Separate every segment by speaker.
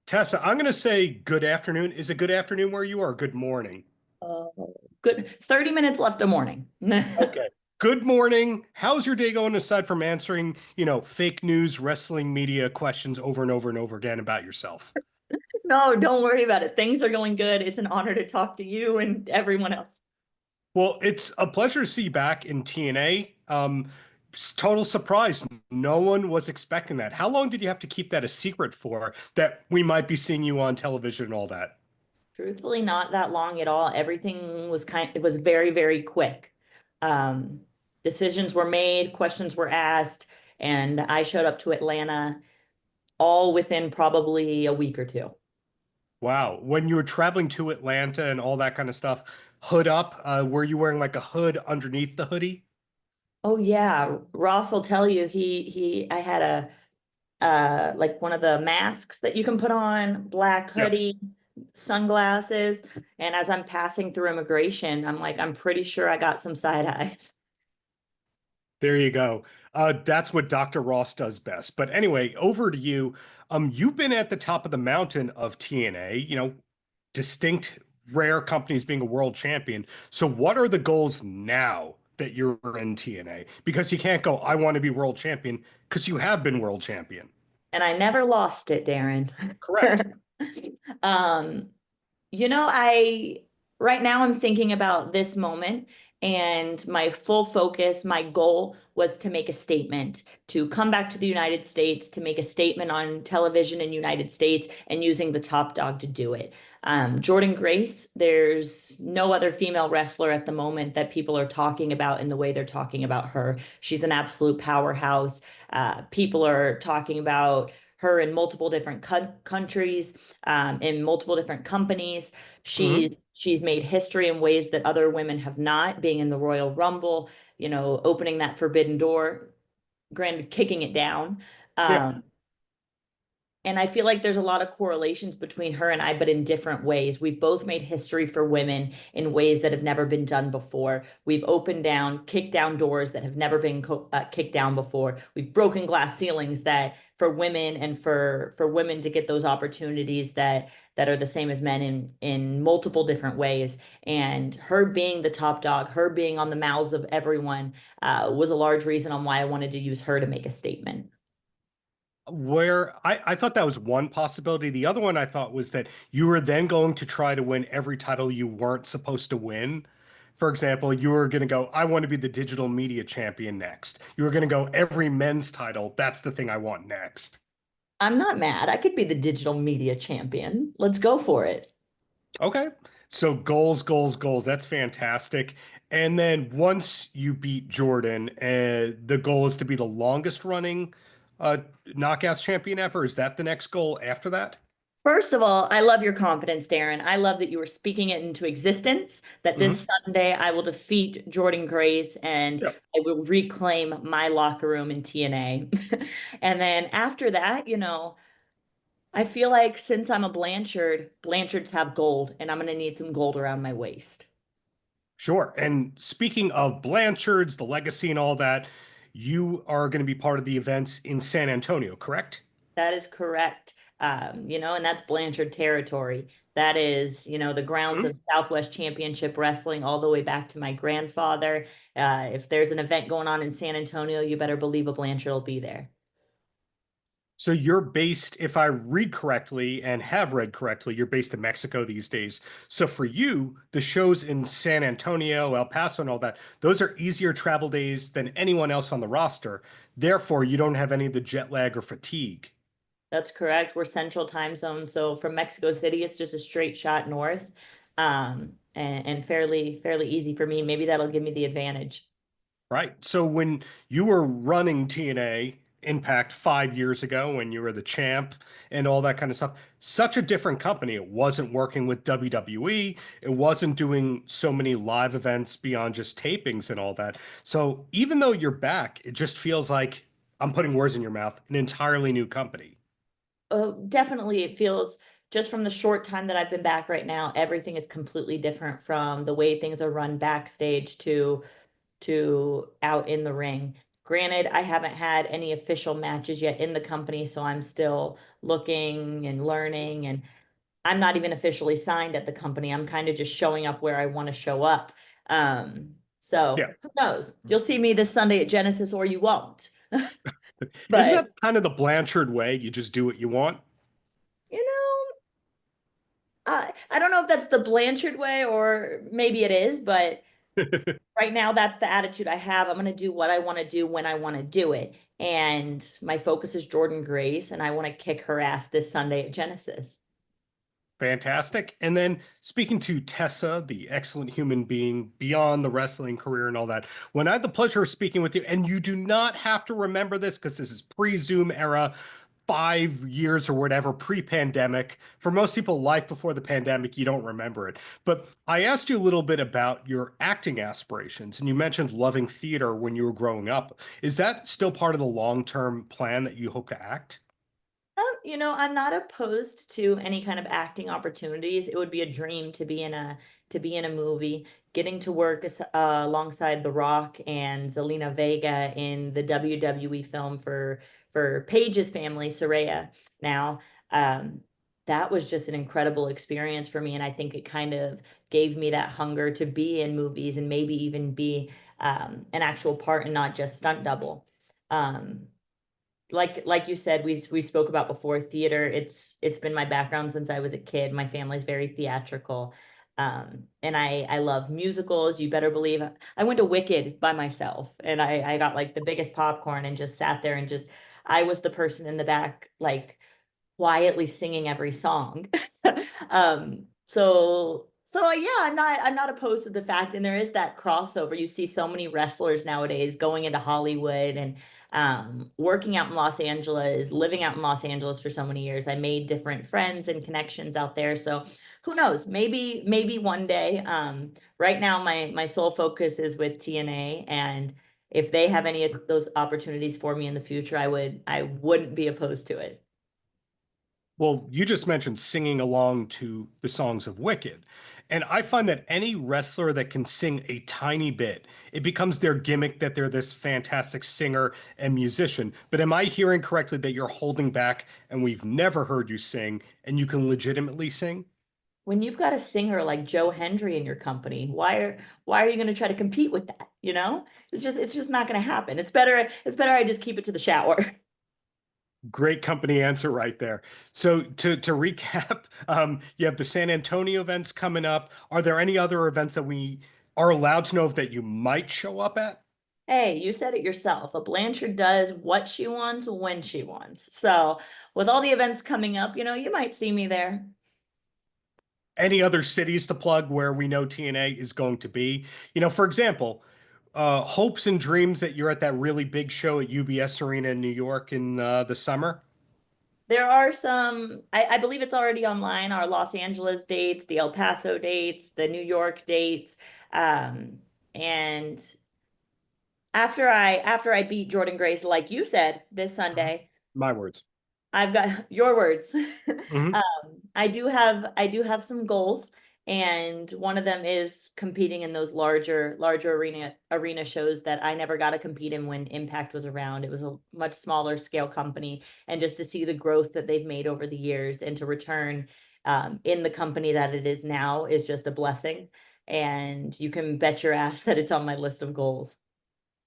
Speaker 1: Tessa, I'm going to say good afternoon. Is it good afternoon where you are? Good morning.
Speaker 2: Uh, Good. 30 minutes left of morning.
Speaker 1: Okay. Good morning. How's your day going aside from answering, fake news, wrestling media questions over and over and over again about yourself?
Speaker 2: No, don't worry about it. Things are going good. It's an honor to talk to you and everyone else.
Speaker 1: Well, it's a pleasure to see you back in TNA. Total surprise. No one was expecting that. How long did you have to keep that a secret for that we might be seeing you on television and all that?
Speaker 2: Truthfully, not that long at all. Everything was it was very, very quick. Um, Decisions were made, questions were asked, and I showed up to Atlanta all within probably a week or two.
Speaker 1: Wow. When you were traveling to Atlanta and all that kind of stuff, hood up, were you wearing like a hood underneath the hoodie?
Speaker 2: Oh yeah, Ross will tell you I had a like one of the masks that you can put on, black
Speaker 1: Yep.
Speaker 2: hoodie, sunglasses. And as I'm passing through immigration, I'm like, I'm pretty sure I got some side eyes.
Speaker 1: There you go. That's what Dr. Ross does best. But anyway, over to you. You've been at the top of the mountain of TNA, distinct, rare companies being a world champion. So what are the goals now that you're in TNA? Because you can't go, I want to be world champion, because you have been world champion.
Speaker 2: And I never lost it, Darren.
Speaker 1: Correct.
Speaker 2: um, I right now I'm thinking about this moment, and my full focus, my goal was to make a statement, to come back to the United States, to make a statement on television in United States and using the top dog to do it. Jordan Grace, there's no other female wrestler at the moment that people are talking about in the way they're talking about her. She's an absolute powerhouse. People are talking about her in multiple different countries, in multiple different companies.
Speaker 1: Hmm.
Speaker 2: She's made history in ways that other women have not, being in the Royal Rumble, opening that forbidden door, granted, kicking it down.
Speaker 1: Yeah.
Speaker 2: Um, and I feel like there's a lot of correlations between her and I, but in different ways. We've both made history for women in ways that have never been done before. We've kicked down doors that have never been kicked down before. We've broken glass ceilings that for women and for women to get those opportunities that are the same as men in multiple different ways. And her being the top dog, her being on the mouths of everyone, was a large reason on why I wanted to use her to make a statement.
Speaker 1: Where I thought that was one possibility. The other one I thought was that you were then going to try to win every title you weren't supposed to win. For example, you were going to go, I want to be the digital media champion next. You were going to go every men's title. That's the thing I want next.
Speaker 2: I'm not mad. I could be the digital media champion. Let's go for it.
Speaker 1: Okay. So goals, goals, goals. That's fantastic. And then once you beat Jordan, the goal is to be the longest running uh, knockouts champion ever. Is that the next goal after that?
Speaker 2: First of all, I love your confidence, Darren. I love that you were speaking it into existence, that this
Speaker 1: Hmm.
Speaker 2: Sunday I will defeat Jordan Grace and
Speaker 1: Yep.
Speaker 2: I will reclaim my locker room in TNA. And then after that, I feel like since I'm a Blanchard, Blanchards have gold, and I'm going to need some gold around my waist.
Speaker 1: Sure. And speaking of Blanchards, the legacy and all that, you are going to be part of the events in San Antonio, correct?
Speaker 2: That is correct. And that's Blanchard territory. That is, the grounds
Speaker 1: Mhm.
Speaker 2: of Southwest Championship Wrestling all the way back to my grandfather. If there's an event going on in San Antonio, you better believe a Blanchard will be there.
Speaker 1: So you're based, if I read correctly and have read correctly, you're based in Mexico these days. So for you, the shows in San Antonio, El Paso, and all that, those are easier travel days than anyone else on the roster. Therefore, you don't have any of the jet lag or fatigue.
Speaker 2: That's correct. We're Central Time Zone, so from Mexico City, it's just a straight shot north, and fairly easy for me. Maybe that'll give me the advantage.
Speaker 1: Right. So when you were running TNA Impact 5 years ago, when you were the champ and all that kind of stuff, such a different company. It wasn't working with WWE. It wasn't doing so many live events beyond just tapings and all that. So even though you're back, it just feels like I'm putting words in your mouth, an entirely new company.
Speaker 2: Definitely, it feels just from the short time that I've been back right now, everything is completely different from the way things are run backstage to out in the ring. Granted, I haven't had any official matches yet in the company, so I'm still looking and learning, and I'm not even officially signed at the company. I'm kind of just showing up where I want to show up. So
Speaker 1: Yeah.
Speaker 2: who knows? You'll see me this Sunday at Genesis or you won't.
Speaker 1: Isn't
Speaker 2: But
Speaker 1: that kind of the Blanchard way? You just do what you want?
Speaker 2: you know, I don't know if that's the Blanchard way or maybe it is, but right now that's the attitude I have. I'm going to do what I want to do when I want to do it. And my focus is Jordan Grace, and I want to kick her ass this Sunday at Genesis.
Speaker 1: Fantastic. And then speaking to Tessa, the excellent human being beyond the wrestling career and all that, when I had the pleasure of speaking with you, and you do not have to remember this because this is pre-Zoom era, 5 years or whatever, pre-pandemic. For most people, life before the pandemic, you don't remember it. But I asked you a little bit about your acting aspirations, and you mentioned loving theater when you were growing up. Is that still part of the long-term plan that you hope to act?
Speaker 2: I'm not opposed to any kind of acting opportunities. It would be a dream to be in a movie, getting to work alongside The Rock and Zelina Vega in the WWE film for Paige's family, Soraya. Now, um, that was just an incredible experience for me, and I think it kind of gave me that hunger to be in movies and maybe even be an actual part and not just stunt double. Um, like you said, we spoke about before, theater, it's been my background since I was a kid. My family's very theatrical. And I love musicals. You better believe I went to Wicked by myself, and I got like the biggest popcorn and just sat there and just I was the person in the back, like quietly singing every song. So yeah, I'm not opposed to the fact, and there is that crossover. You see so many wrestlers nowadays going into Hollywood and working out in Los Angeles, living out in Los Angeles for so many years. I made different friends and connections out there. So who knows? Maybe one day. Right now, my sole focus is with TNA, and if they have any of those opportunities for me in the future, I wouldn't be opposed to it.
Speaker 1: Well, you just mentioned singing along to the songs of Wicked. And I find that any wrestler that can sing a tiny bit, it becomes their gimmick that they're this fantastic singer and musician. But am I hearing correctly that you're holding back and we've never heard you sing and you can legitimately sing?
Speaker 2: When you've got a singer like Joe Hendry in your company, why are you going to try to compete with that? It's just not going to happen. It's better I just keep it to the shower.
Speaker 1: Great company answer right there. So to recap, you have the San Antonio events coming up. Are there any other events that we are allowed to know of that you might show up at?
Speaker 2: Hey, you said it yourself. A Blanchard does what she wants when she wants. So, with all the events coming up, you might see me there.
Speaker 1: Any other cities to plug where we know TNA is going to be? For example, hopes and dreams that you're at that really big show at UBS Arena in New York in the summer.
Speaker 2: There are some, I believe it's already online, our Los Angeles dates, the El Paso dates, the New York dates. And after I beat Jordan Grace, like you said, this
Speaker 1: Mhm.
Speaker 2: Sunday,
Speaker 1: My words.
Speaker 2: I've got your words.
Speaker 1: Mhm.
Speaker 2: I do have some goals, and one of them is competing in those larger arena shows that I never got to compete in when Impact was around. It was a much smaller scale company, and just to see the growth that they've made over the years and to return in the company that it is now is just a blessing. And you can bet your ass that it's on my list of goals.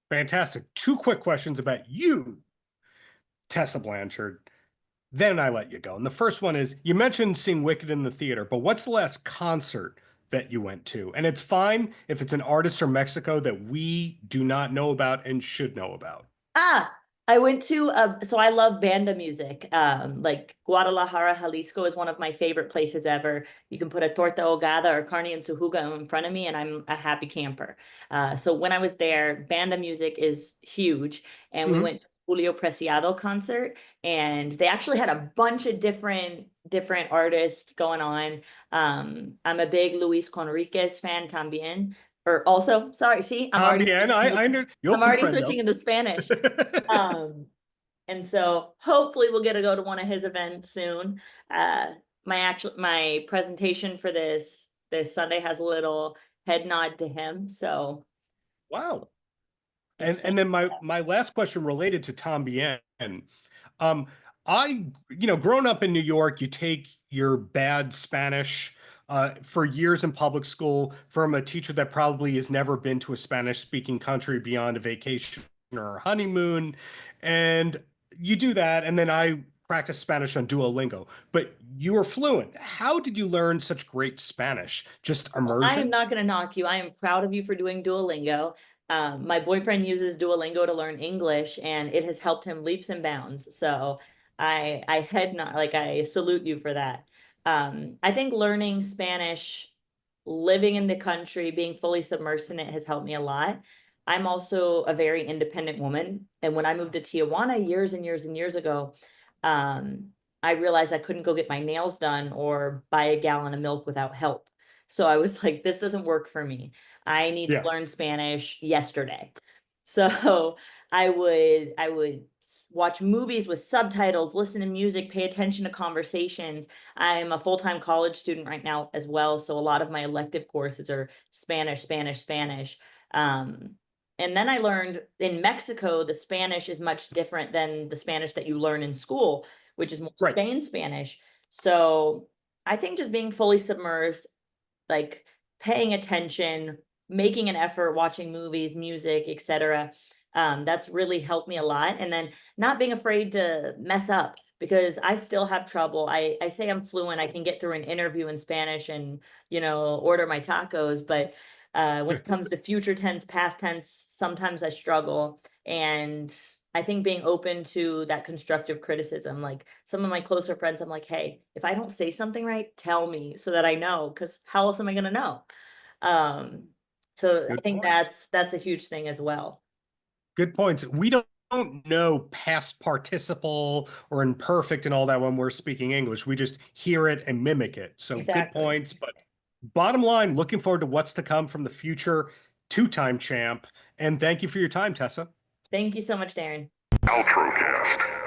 Speaker 1: Fantastic. Two quick questions about you, Tessa Blanchard. Then I let you go. And the first one is you mentioned seeing Wicked in the theater, but what's the last concert that you went to? And it's fine if it's an artist from Mexico that we do not know about and should know about.
Speaker 2: Ah, I went to so I love banda music. Like Guadalajara, Jalisco is one of my favorite places ever. You can put a torta ahogada or carne en su jugo in front of me, and I'm a happy camper. So when I was there, banda music is huge, and we
Speaker 1: Mhm.
Speaker 2: went to Julio Preciado concert, and they actually had a bunch of different artists going on. I'm a big Luis Conriquez fan también. Or also, sorry, see, I'm already
Speaker 1: Bien, I know. Yo
Speaker 2: I'm already switching
Speaker 1: comprendo.
Speaker 2: into Spanish. Um, and so hopefully we'll get to go to one of his events soon. Uh, my presentation for this Sunday has a little head nod to him. So
Speaker 1: Wow. And then my last question related to Tom Bien. Um, I, growing up in New York, you take your bad Spanish for years in public school from a teacher that probably has never been to a Spanish-speaking country beyond a vacation or a honeymoon, and you do that, and then I practice Spanish on Duolingo. But you are fluent. How did you learn such great Spanish? Just
Speaker 2: I am
Speaker 1: immersion?
Speaker 2: not going to knock you. I am proud of you for doing Duolingo. My boyfriend uses Duolingo to learn English, and it has helped him leaps and bounds. So I salute you for that. I think learning Spanish, living in the country, being fully submersed in it has helped me a lot. I'm also a very independent woman, and when I moved to Tijuana years and years and years ago, um, I realized I couldn't go get my nails done or buy a gallon of milk without help. So I was like, this doesn't work for me. I need to
Speaker 1: Yeah.
Speaker 2: learn Spanish yesterday. So I would watch movies with subtitles, listen to music, pay attention to conversations. I'm a full-time college student right now as well, so a lot of my elective courses are Spanish, Spanish, Spanish. And then I learned in Mexico, the Spanish is much different than the Spanish that you learn in school, which is more
Speaker 1: Right.
Speaker 2: Spain Spanish. So I think just being fully submersed, like paying attention, making an effort, watching movies, music, etc. That's really helped me a lot. And then not being afraid to mess up, because I still have trouble. I say I'm fluent. I can get through an interview in Spanish and, order my tacos. But when it comes to future tense, past tense, sometimes I struggle. And I think being open to that constructive criticism, like some of my closer friends, I'm like, hey, if I don't say something right, tell me so that I know, because how else am I going to know? Um, so I
Speaker 1: Good
Speaker 2: think
Speaker 1: points.
Speaker 2: that's a huge thing as well.
Speaker 1: Good points. We don't know past participle or imperfect and all that when we're speaking English. We just hear it and mimic it. So good
Speaker 2: Exactly.
Speaker 1: points. But bottom line, looking forward to what's to come from the future two-time champ. And thank you for your time, Tessa.
Speaker 2: Thank you so much, Darren.
Speaker 3: Paltrocast.